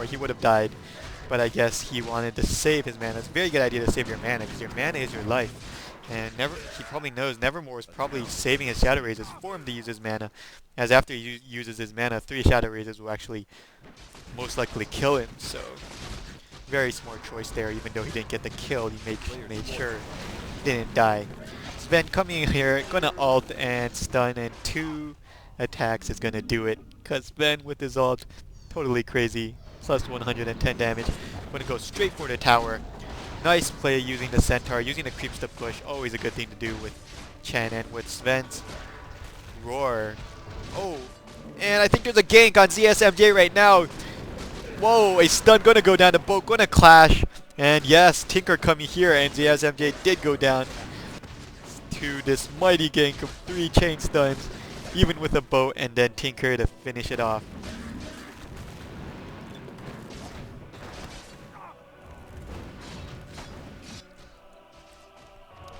more, he would have died. But I guess he wanted to save his mana. It's a very good idea to save your mana, because your mana is your life. And he probably knows Nevermore is probably saving his Shadow Razors for him to use his mana, as after he uses his mana, 3 Shadow Razors will actually most likely kill him. So very smart choice there. Even though he didn't get the kill, he made sure he didn't die. Sven coming in here, gonna ult and stun, and 2 attacks is gonna do it. Cause Sven with his ult, totally crazy, plus 110 damage. Gonna go straight for the tower. Nice play using the Centaur, using the creeps to push. Always a good thing to do with Chen, and with Sven's roar. Oh, and I think there's a gank on ZSMJ right now. Whoa, a stun gonna go down, the boat gonna clash. And yes, Tinker coming here, and ZSMJ did go down to this mighty gank of 3 chain stuns, even with a boat, and then Tinker to finish it off.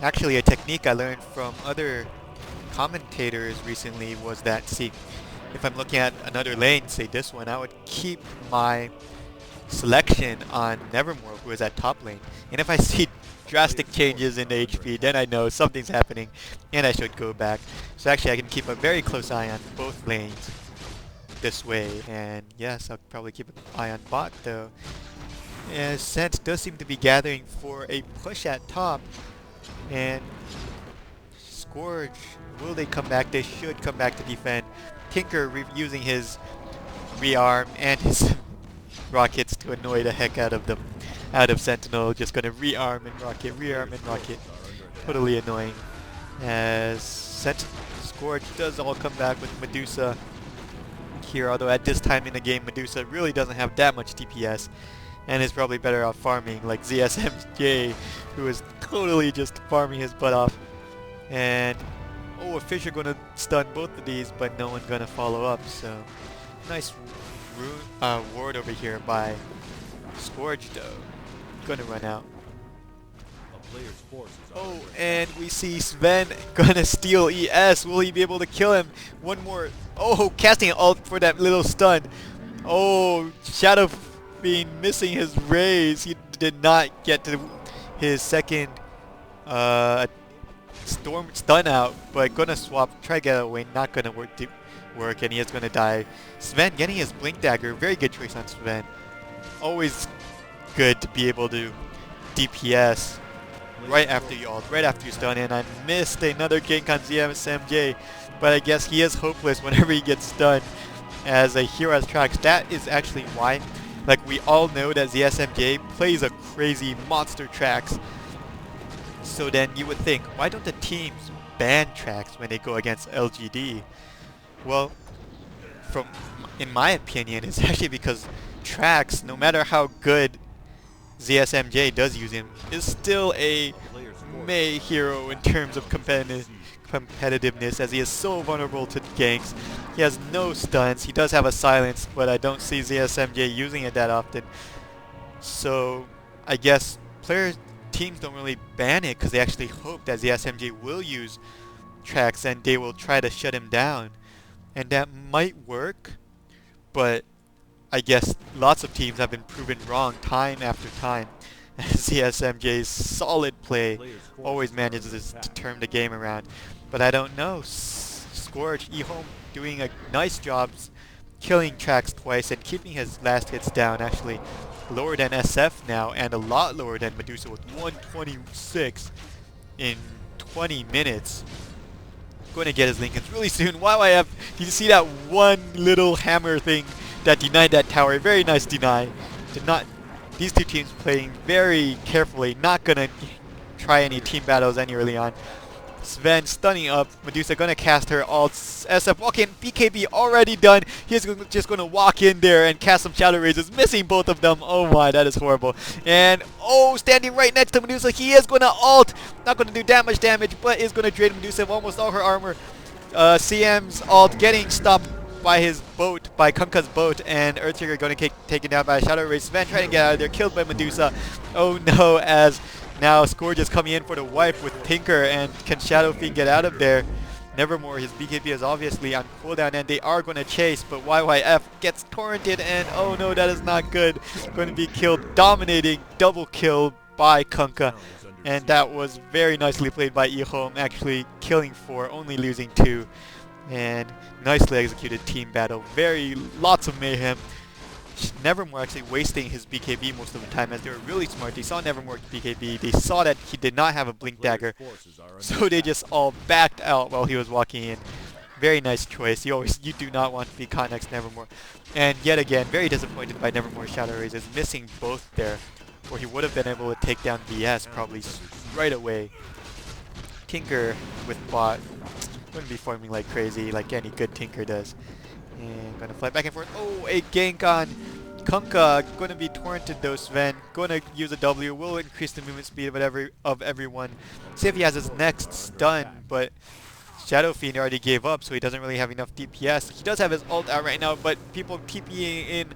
Actually, a technique I learned from other commentators recently was that, see, if I'm looking at another lane, say this one, I would keep my selection on Nevermore, who is at top lane. And if I see drastic changes in the HP, then I know something's happening and I should go back. So actually I can keep a very close eye on both lanes this way. And yes, I'll probably keep an eye on bot though. And Sense does seem to be gathering for a push at top. And Scourge, will they come back? They should come back to defend. Tinker using his rearm and his rockets to annoy the heck out of them. Out of Sentinel, just gonna rearm and rocket. Totally annoying. As Scourge does all come back with Medusa here, although at this time in the game Medusa really doesn't have that much DPS and is probably better off farming like ZSMJ, who is totally just farming his butt off. And oh, a Fisher gonna stun both of these, but no one gonna follow up, so nice ward over here by Scourge though. Gonna run out. Oh, and we see Sven gonna steal ES. Will he be able to kill him? One more. Oh, casting an ult for that little stun. Oh, Shadow Fiend missing his raise. He did not get to his second storm stun out, but gonna swap, try to get away. Not gonna work, and he is gonna die. Sven getting his blink dagger. Very good choice on Sven. Always good to be able to DPS right after you ult, right after you stun. And I missed another gank on ZSMJ, but I guess he is hopeless whenever he gets stunned as a hero has tracks. That is actually why, like, we all know that ZSMJ plays a crazy monster tracks. So then you would think, why don't the teams ban tracks when they go against LGD? Well, in my opinion, it's actually because tracks, no matter how good ZSMJ does use him, is still a Mei hero in terms of competitiveness, as he is so vulnerable to ganks. He has no stuns. He does have a silence, but I don't see ZSMJ using it that often. So I guess teams don't really ban it because they actually hope that ZSMJ will use tracks and they will try to shut him down. And that might work, but I guess lots of teams have been proven wrong time after time. ZSMJ's solid play always manages to turn the game around. But I don't know. Scourge, Ehome doing a nice job killing tracks twice and keeping his last hits down, actually lower than SF now, and a lot lower than Medusa with 126 in 20 minutes. Going to get his Lincolns really soon. Wow, did you see that one little hammer thing that denied that tower? Very nice deny. These two teams playing very carefully, not gonna try any team battles any early on. Sven stunning up, Medusa gonna cast her ult, SF walk in, BKB already done. He's just gonna walk in there and cast some Shadow Razors, missing both of them. Oh my, that is horrible. And oh, standing right next to Medusa, he is gonna ult. Not gonna do that much damage, but is gonna drain Medusa of almost all her armor. CM's ult getting stopped by his boat, by Kunkka's boat, and Earthshaker gonna get taken down by a Shadow Razor. Sven trying to get out of there, killed by Medusa. Oh no, as now Scourge is coming in for the wipe with Tinker, and can Shadow Fiend get out of there? Nevermore, his BKB is obviously on cooldown, and they are going to chase, but YYF gets torrented, and oh no, that is not good. Going to be killed, dominating, double kill by Kunkka. And that was very nicely played by Ehome, actually killing 4, only losing 2. And nicely executed team battle. Lots of mayhem. Nevermore actually wasting his BKB most of the time, as they were really smart. They saw Nevermore's BKB, they saw that he did not have a Blink Dagger, so they just all backed out while he was walking in. Very nice choice. You do not want to be caught next to Nevermore. And yet again, very disappointed by Nevermore's Shadow Razors, missing both there, or he would have been able to take down VS probably right away. Tinker with bot wouldn't be farming like crazy, like any good Tinker does. And gonna fly back and forth. Oh, a gank on Kunkka. Gonna be torrented though, Sven. Gonna use a W. Will increase the movement speed of everyone. See if he has his next stun, but Shadow Fiend already gave up, so he doesn't really have enough DPS. He does have his ult out right now, but people TPing in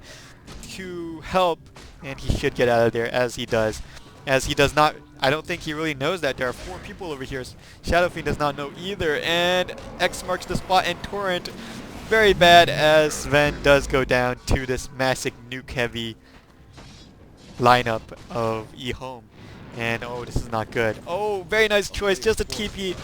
to help, and he should get out of there, as he does. As he does not, I don't think he really knows that there are 4 people over here. Shadow Fiend does not know either, and X marks the spot, and torrent. Very bad, as Sven does go down to this massive nuke-heavy lineup of Ehome. And oh, this is not good. Oh, very nice choice, just a TP.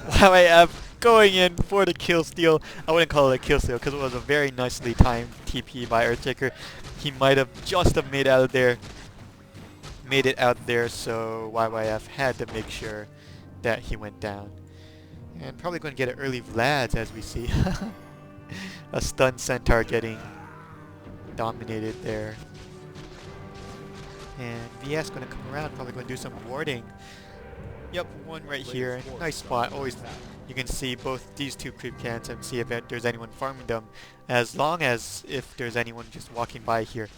YYF going in for the kill steal. I wouldn't call it a kill steal because it was a very nicely timed TP by Earthshaker. He might have just have made it out there, so YYF had to make sure that he went down. And probably going to get an early Vlads, as we see. A stun centaur getting dominated there. And VS going to come around, probably going to do some warding. Yep, one right here. Nice spot. Always, you can see both these 2 creep cans and see if there's anyone farming them, as long as if there's anyone just walking by here.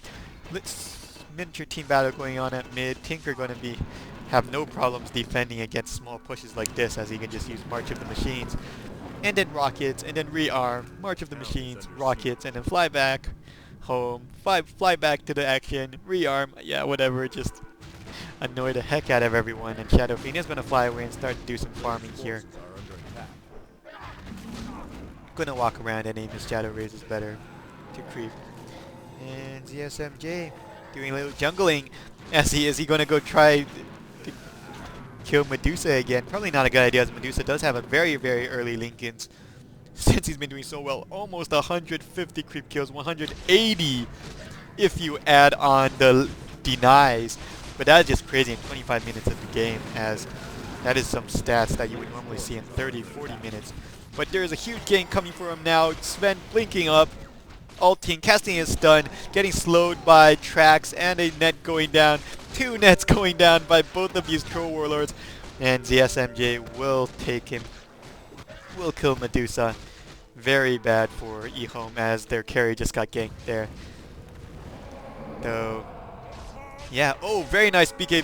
Let's miniature team battle going on at mid. Tinker going to have no problems defending against small pushes like this, as he can just use March of the Machines. And then rockets, and then rearm, March of the Machines, rockets, and then fly back home, fly back to the action, rearm, yeah, whatever, just annoy the heck out of everyone. And Shadow Fiend is going to fly away and start to do some farming here. Gonna walk around and aim his Shadow Razors better to creep. And ZSMJ doing a little jungling, as he going to go try to kill Medusa again. Probably not a good idea, as Medusa does have a very, very early Lincolns, since he's been doing so well. Almost 150 creep kills, 180 if you add on the denies. But that is just crazy in 25 minutes of the game, as that is some stats that you would normally see in 30, 40 minutes. But there is a huge gank coming for him now. Sven blinking up, ulting, casting his stun, getting slowed by Trax, and a net going down. 2 nets going down by both of these Troll Warlords. And ZSMJ will take him, will kill Medusa. Very bad for Ehome, as their carry just got ganked there. Though, yeah, oh, very nice BKB